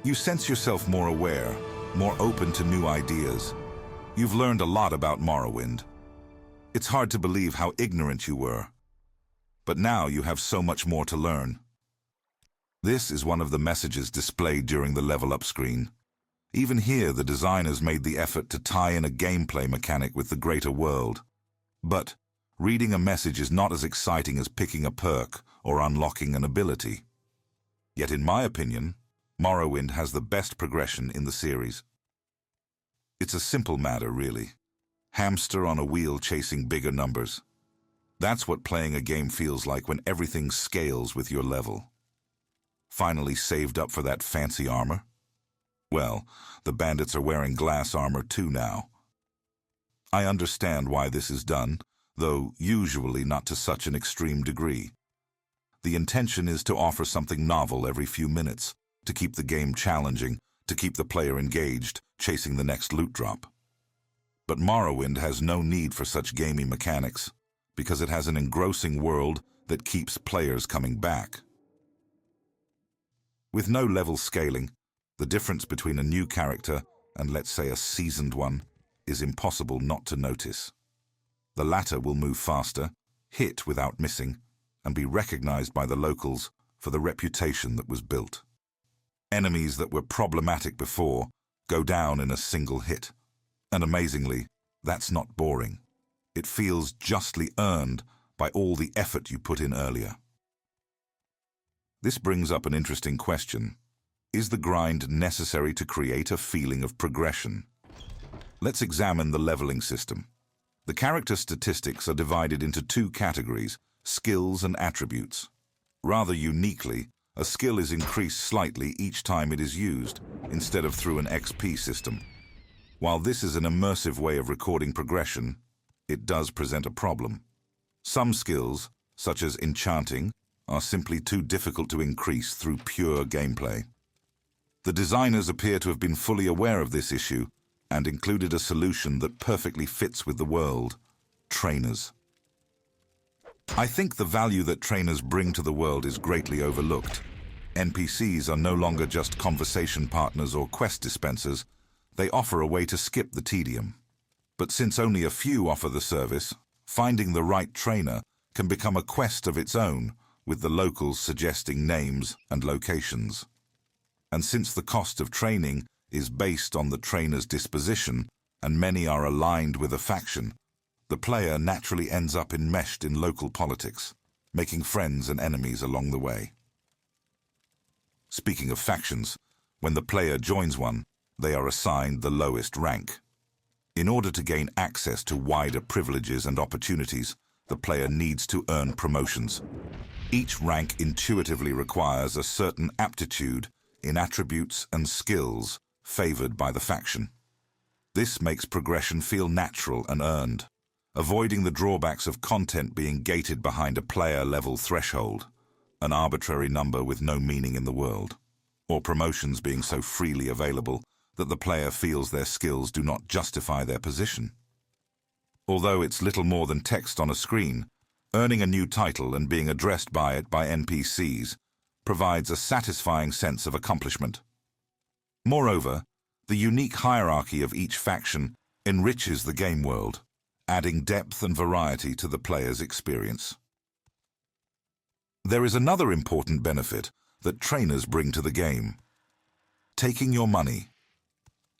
You sense yourself more aware, more open to new ideas. You've learned a lot about Morrowind. It's hard to believe how ignorant you were. But now you have so much more to learn. This is one of the messages displayed during the level up screen. Even here, the designers made the effort to tie in a gameplay mechanic with the greater world. But reading a message is not as exciting as picking a perk or unlocking an ability. Yet in my opinion, Morrowind has the best progression in the series. It's a simple matter, really. Hamster on a wheel chasing bigger numbers. That's what playing a game feels like when everything scales with your level. Finally saved up for that fancy armor? Well, the bandits are wearing glass armor too now. I understand why this is done, though usually not to such an extreme degree. The intention is to offer something novel every few minutes, to keep the game challenging, to keep the player engaged, chasing the next loot drop. But Morrowind has no need for such gamey mechanics, because it has an engrossing world that keeps players coming back. With no level scaling, the difference between a new character and, let's say, a seasoned one is impossible not to notice. The latter will move faster, hit without missing, and be recognized by the locals for the reputation that was built. Enemies that were problematic before go down in a single hit. And amazingly, that's not boring. It feels justly earned by all the effort you put in earlier. This brings up an interesting question. Is the grind necessary to create a feeling of progression? Let's examine the leveling system. The character statistics are divided into two categories, skills and attributes. Rather uniquely, a skill is increased slightly each time it is used, instead of through an XP system. While this is an immersive way of recording progression, it does present a problem. Some skills, such as enchanting, are simply too difficult to increase through pure gameplay. The designers appear to have been fully aware of this issue and included a solution that perfectly fits with the world: trainers. I think the value that trainers bring to the world is greatly overlooked. NPCs are no longer just conversation partners or quest dispensers. They offer a way to skip the tedium. But since only a few offer the service, finding the right trainer can become a quest of its own, with the locals suggesting names and locations. And since the cost of training is based on the trainer's disposition, and many are aligned with a faction, the player naturally ends up enmeshed in local politics, making friends and enemies along the way. Speaking of factions, when the player joins one, they are assigned the lowest rank. In order to gain access to wider privileges and opportunities, the player needs to earn promotions. Each rank intuitively requires a certain aptitude in attributes and skills favored by the faction. This makes progression feel natural and earned, avoiding the drawbacks of content being gated behind a player-level threshold, an arbitrary number with no meaning in the world, or promotions being so freely available that the player feels their skills do not justify their position. Although it's little more than text on a screen, earning a new title and being addressed by it by NPCs provides a satisfying sense of accomplishment. Moreover, the unique hierarchy of each faction enriches the game world, adding depth and variety to the player's experience. There is another important benefit that trainers bring to the game: taking your money.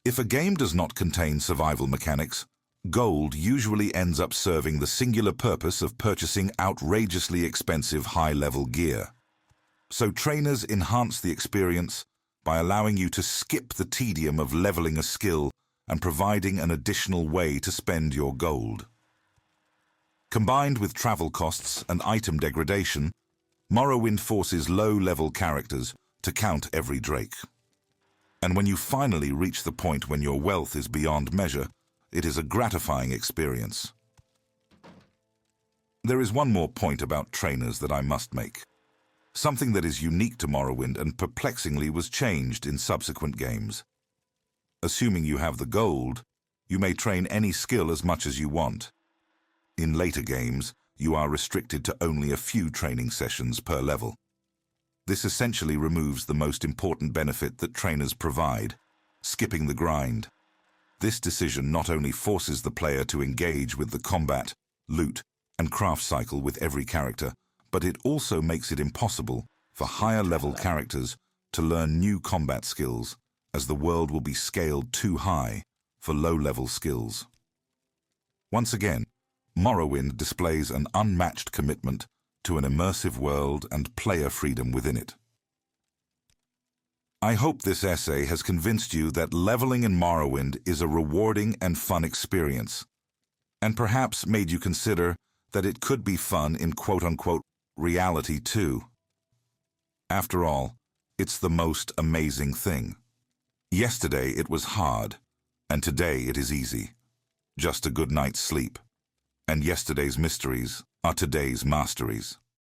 If a game does not contain survival mechanics, gold usually ends up serving the singular purpose of purchasing outrageously expensive high-level gear. So trainers enhance the experience by allowing you to skip the tedium of leveling a skill and providing an additional way to spend your gold. Combined with travel costs and item degradation, Morrowind forces low-level characters to count every drake. And when you finally reach the point when your wealth is beyond measure, it is a gratifying experience. There is one more point about trainers that I must make. Something that is unique to Morrowind and perplexingly was changed in subsequent games. Assuming you have the gold, you may train any skill as much as you want. In later games, you are restricted to only a few training sessions per level. This essentially removes the most important benefit that trainers provide, skipping the grind. This decision not only forces the player to engage with the combat, loot, and craft cycle with every character, but it also makes it impossible for higher-level characters to learn new combat skills, as the world will be scaled too high for low-level skills. Once again, Morrowind displays an unmatched commitment to an immersive world and player freedom within it. I hope this essay has convinced you that leveling in Morrowind is a rewarding and fun experience, and perhaps made you consider that it could be fun in quote-unquote reality too. After all, it's the most amazing thing. Yesterday it was hard, and today it is easy. Just a good night's sleep. And yesterday's mysteries are today's masteries.